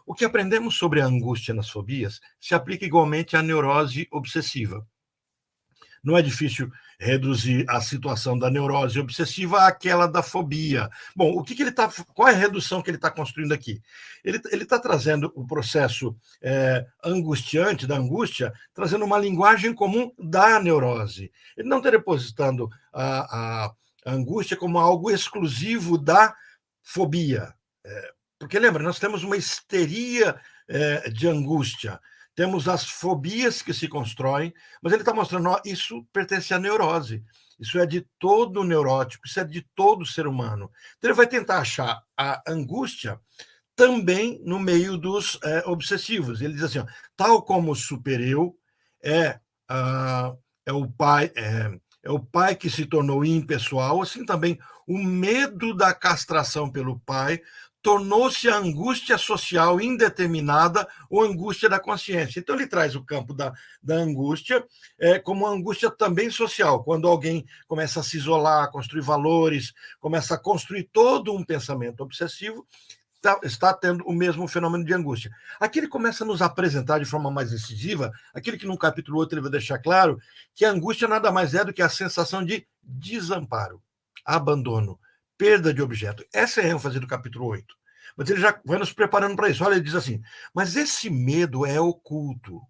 O que aprendemos sobre a angústia nas fobias se aplica igualmente à neurose obsessiva. Não é difícil reduzir a situação da neurose obsessiva àquela da fobia. Bom, qual é a redução que ele está construindo aqui? Ele está trazendo o processo angustiante da angústia, trazendo uma linguagem comum da neurose. Ele não está depositando a angústia como algo exclusivo da fobia. Porque, lembra, nós temos uma histeria de angústia. Temos as fobias que se constroem, mas ele está mostrando, ó, isso pertence à neurose. Isso é de todo neurótico, isso é de todo ser humano. Então, ele vai tentar achar a angústia também no meio dos obsessivos. Ele diz assim, ó, tal como o super-eu é o pai que se tornou impessoal, assim também o medo da castração pelo pai tornou-se a angústia social indeterminada ou angústia da consciência. Então, ele traz o campo da angústia como uma angústia também social, quando alguém começa a se isolar, construir valores, começa a construir todo um pensamento obsessivo, está tendo o mesmo fenômeno de angústia. Aqui ele começa a nos apresentar de forma mais decisiva, aquele que no capítulo 8 ele vai deixar claro, que a angústia nada mais é do que a sensação de desamparo, abandono, perda de objeto. Essa é a ênfase do capítulo 8. Mas ele já vai nos preparando para isso. Olha, ele diz assim, mas esse medo é oculto.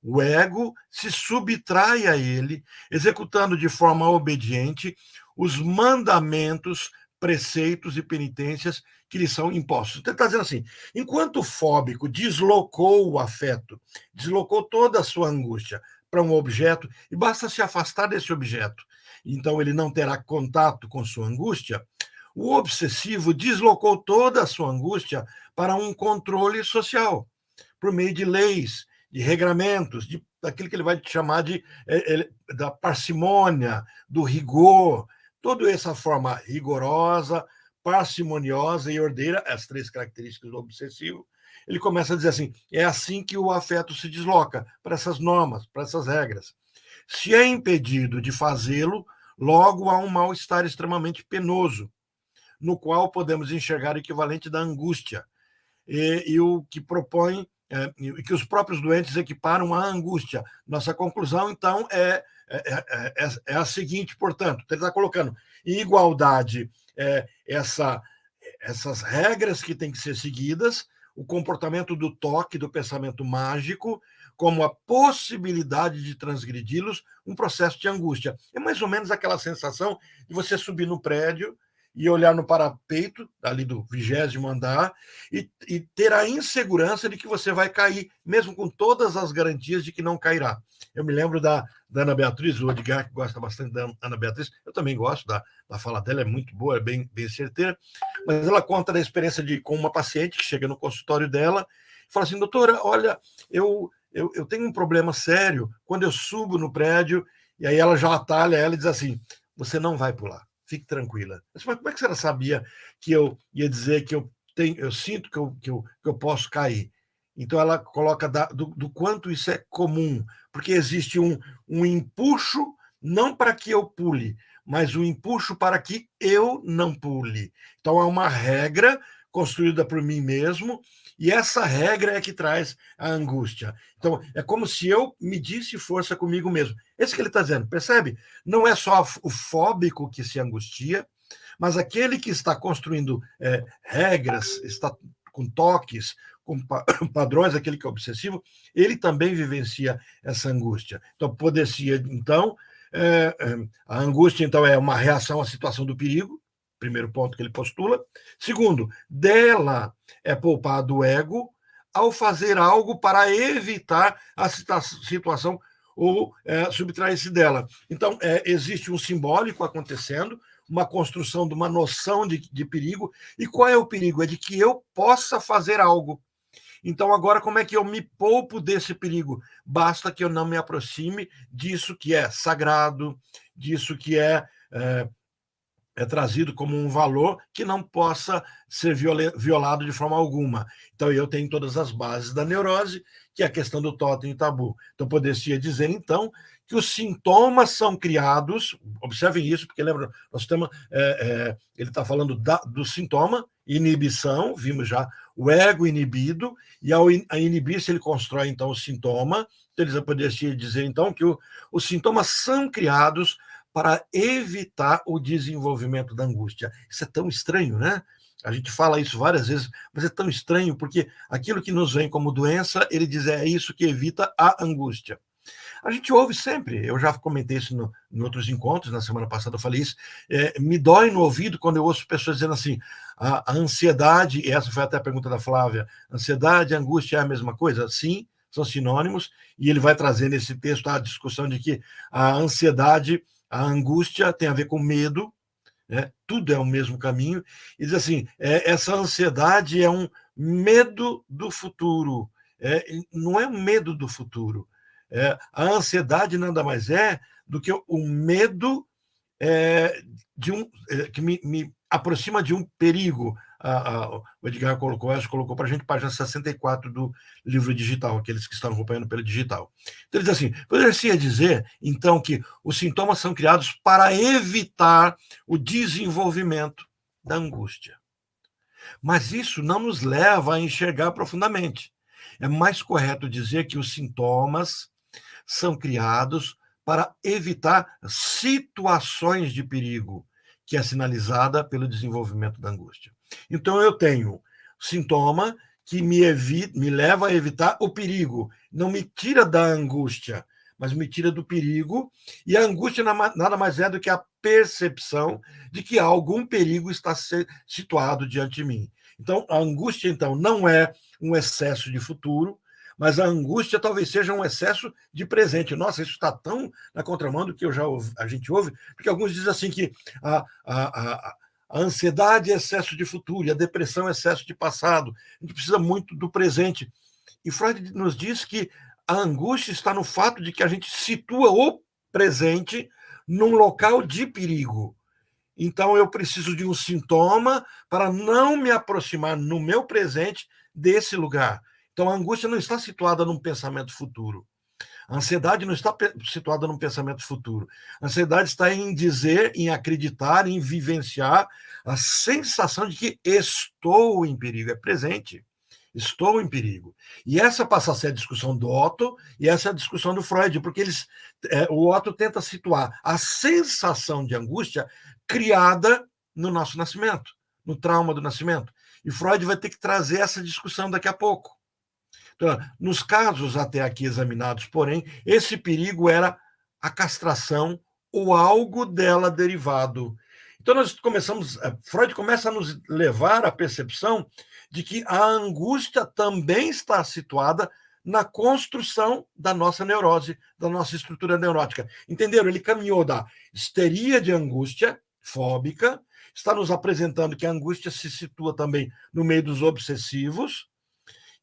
O ego se subtrai a ele, executando de forma obediente os mandamentos, preceitos e penitências que lhe são impostos. Então, ele está dizendo assim, enquanto o fóbico deslocou o afeto, deslocou toda a sua angústia para um objeto, e basta se afastar desse objeto, então ele não terá contato com sua angústia, o obsessivo deslocou toda a sua angústia para um controle social, por meio de leis, de regramentos, daquilo que ele vai chamar da parcimônia, do rigor, toda essa forma rigorosa, parcimoniosa e ordeira, as três características do obsessivo. Ele começa a dizer assim, é assim que o afeto se desloca, para essas normas, para essas regras. Se é impedido de fazê-lo, logo há um mal-estar extremamente penoso, no qual podemos enxergar o equivalente da angústia, e o que propõe, que os próprios doentes equiparam à angústia. Nossa conclusão, então, é a seguinte, portanto, ele está colocando em igualdade essas regras que têm que ser seguidas, o comportamento do toque, do pensamento mágico, como a possibilidade de transgredi-los, um processo de angústia. É mais ou menos aquela sensação de você subir no prédio e olhar no parapeito, ali do 20º andar, e ter a insegurança de que você vai cair, mesmo com todas as garantias de que não cairá. Eu me lembro da Ana Beatriz, o Edgar, que gosta bastante da Ana Beatriz, eu também gosto da fala dela, é muito boa, é bem certeira, mas ela conta da experiência com uma paciente que chega no consultório dela e fala assim, doutora, olha, eu tenho um problema sério quando eu subo no prédio, e aí ela já atalha ela e diz assim, você não vai pular. Fique tranquila. Mas como é que você sabia que eu ia dizer que eu sinto que eu posso cair? Então, ela coloca do quanto isso é comum, porque existe um empuxo, não para que eu pule, mas um empuxo para que eu não pule. Então, há uma regra construída por mim mesmo, e essa regra é que traz a angústia. Então, é como se eu medisse força comigo mesmo. Esse que ele está dizendo, percebe? Não é só o fóbico que se angustia, mas aquele que está construindo regras, está com toques, com padrões, aquele que é obsessivo, ele também vivencia essa angústia. Então, a angústia, então, é uma reação à situação do perigo, primeiro ponto que ele postula. Segundo, dela é poupado o ego ao fazer algo para evitar a situação ou subtrair-se dela. Então, existe um simbólico acontecendo, uma construção de uma noção de perigo. E qual é o perigo? É de que eu possa fazer algo. Então, agora, como é que eu me poupo desse perigo? Basta que eu não me aproxime disso que é sagrado, disso que é trazido como um valor que não possa ser violado de forma alguma. Então, eu tenho todas as bases da neurose, que é a questão do totem e tabu. Então, poderia dizer, então, que os sintomas são criados, observem isso, porque lembra, nós temos, ele está falando do sintoma, inibição, vimos já o ego inibido, e ao inibir-se ele constrói, então, o sintoma. Então, eles poderiam dizer, então, que os sintomas são criados para evitar o desenvolvimento da angústia. Isso é tão estranho, né? A gente fala isso várias vezes, mas é tão estranho, porque aquilo que nos vem como doença, ele diz, é isso que evita a angústia. A gente ouve sempre, eu já comentei isso em outros encontros, na semana passada eu falei isso, me dói no ouvido quando eu ouço pessoas dizendo assim, a ansiedade, e essa foi até a pergunta da Flávia, ansiedade e angústia é a mesma coisa? Sim, são sinônimos, e ele vai trazer nesse texto a discussão de que a ansiedade, a angústia tem a ver com medo, né? Tudo é o mesmo caminho, e diz assim, essa ansiedade é um medo do futuro, não é um medo do futuro, a ansiedade nada mais é do que o medo que me aproxima de um perigo. O Edgar colocou para a gente, página 64 do livro digital, aqueles que estão acompanhando pelo digital. Então, ele diz assim, poderia dizer, então, que os sintomas são criados para evitar o desenvolvimento da angústia. Mas isso não nos leva a enxergar profundamente. É mais correto dizer que os sintomas são criados para evitar situações de perigo, que é sinalizada pelo desenvolvimento da angústia. Então, eu tenho sintoma que me leva a evitar o perigo, não me tira da angústia, mas me tira do perigo, e a angústia nada mais é do que a percepção de que algum perigo está situado diante de mim. Então, a angústia, então, não é um excesso de futuro, mas a angústia talvez seja um excesso de presente. Nossa, isso está tão na contramão do que a gente ouve, porque alguns dizem assim que a ansiedade é excesso de futuro, e a depressão é excesso de passado. A gente precisa muito do presente. E Freud nos diz que a angústia está no fato de que a gente situa o presente num local de perigo. Então, eu preciso de um sintoma para não me aproximar no meu presente desse lugar. Então, a angústia não está situada num pensamento futuro. A ansiedade não está situada num pensamento futuro. A ansiedade está em dizer, em acreditar, em vivenciar a sensação de que estou em perigo. É presente. Estou em perigo. E essa passa a ser a discussão do Otto e essa é a discussão do Freud, porque o Otto tenta situar a sensação de angústia criada no nosso nascimento, no trauma do nascimento. E Freud vai ter que trazer essa discussão daqui a pouco. Então, nos casos até aqui examinados, porém, esse perigo era a castração ou algo dela derivado. Então, Freud começa a nos levar à percepção de que a angústia também está situada na construção da nossa neurose, da nossa estrutura neurótica. Entenderam? Ele caminhou da histeria de angústia fóbica, está nos apresentando que a angústia se situa também no meio dos obsessivos,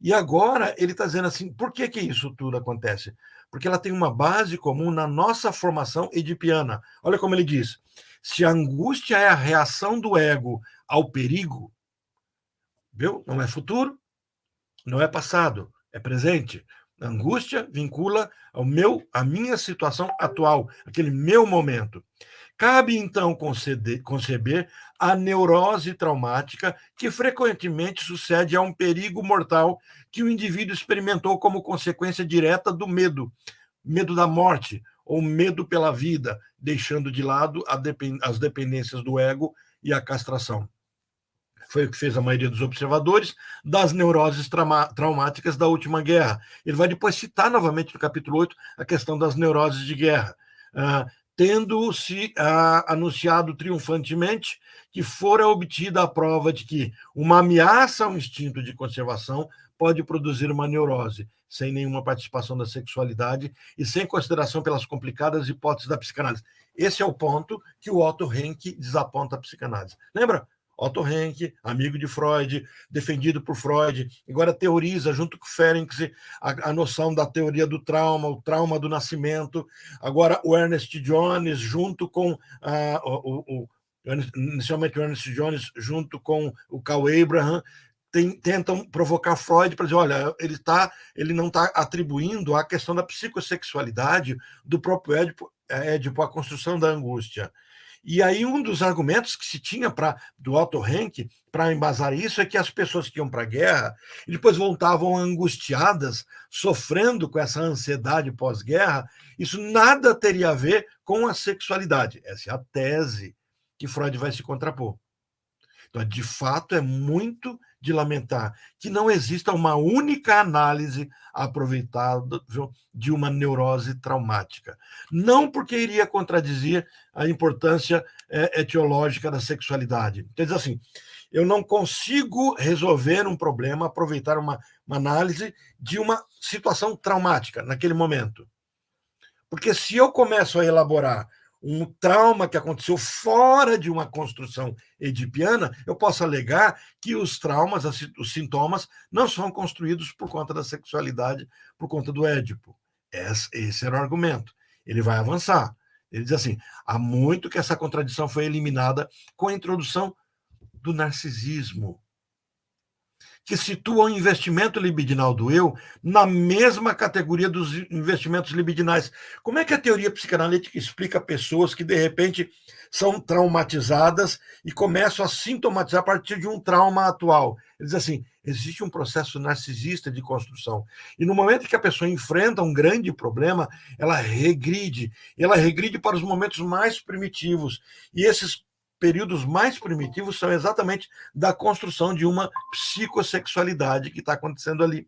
e agora ele está dizendo assim, por que isso tudo acontece? Porque ela tem uma base comum na nossa formação edipiana. Olha como ele diz, se a angústia é a reação do ego ao perigo, viu? Não é futuro, não é passado, é presente. A angústia vincula a minha situação atual, aquele meu momento. Cabe, então, conceber a neurose traumática que frequentemente sucede a um perigo mortal que o indivíduo experimentou como consequência direta do medo da morte ou medo pela vida, deixando de lado as dependências do ego e a castração. Foi o que fez a maioria dos observadores das neuroses traumáticas da última guerra. Ele vai depois citar novamente no capítulo 8 a questão das neuroses de guerra, tendo-se anunciado triunfantemente que fora obtida a prova de que uma ameaça ao instinto de conservação pode produzir uma neurose, sem nenhuma participação da sexualidade e sem consideração pelas complicadas hipóteses da psicanálise. Esse é o ponto que o Otto Henke desaponta a psicanálise. Lembra? Otto Henke, amigo de Freud, defendido por Freud, agora teoriza, junto com Ferenczi, a noção da teoria do trauma, o trauma do nascimento. Agora o Ernest Jones, junto com inicialmente o Ernest Jones, junto com o Carl Abraham, tentam provocar Freud para dizer, olha, ele não está atribuindo a questão da psicossexualidade do próprio Édipo à construção da angústia. E aí um dos argumentos que se tinha do Otto Rank para embasar isso é que as pessoas que iam para a guerra e depois voltavam angustiadas, sofrendo com essa ansiedade pós-guerra, isso nada teria a ver com a sexualidade. Essa é a tese que Freud vai se contrapor. Então, de fato, é muito de lamentar que não exista uma única análise aproveitável de uma neurose traumática. Não porque iria contradizer a importância etiológica da sexualidade. Quer dizer assim, eu não consigo resolver um problema, aproveitar uma análise de uma situação traumática naquele momento. Porque se eu começo a elaborar um trauma que aconteceu fora de uma construção edipiana, eu posso alegar que os traumas, os sintomas, não são construídos por conta da sexualidade, por conta do Édipo. Esse era o argumento. Ele vai avançar. Ele diz assim, há muito que essa contradição foi eliminada com a introdução do narcisismo, que situa o investimento libidinal do eu na mesma categoria dos investimentos libidinais. Como é que a teoria psicanalítica explica pessoas que, de repente, são traumatizadas e começam a sintomatizar a partir de um trauma atual? Ele diz assim, existe um processo narcisista de construção. E no momento que a pessoa enfrenta um grande problema, ela regride para os momentos mais primitivos. E esses períodos mais primitivos são exatamente da construção de uma psicossexualidade que está acontecendo ali.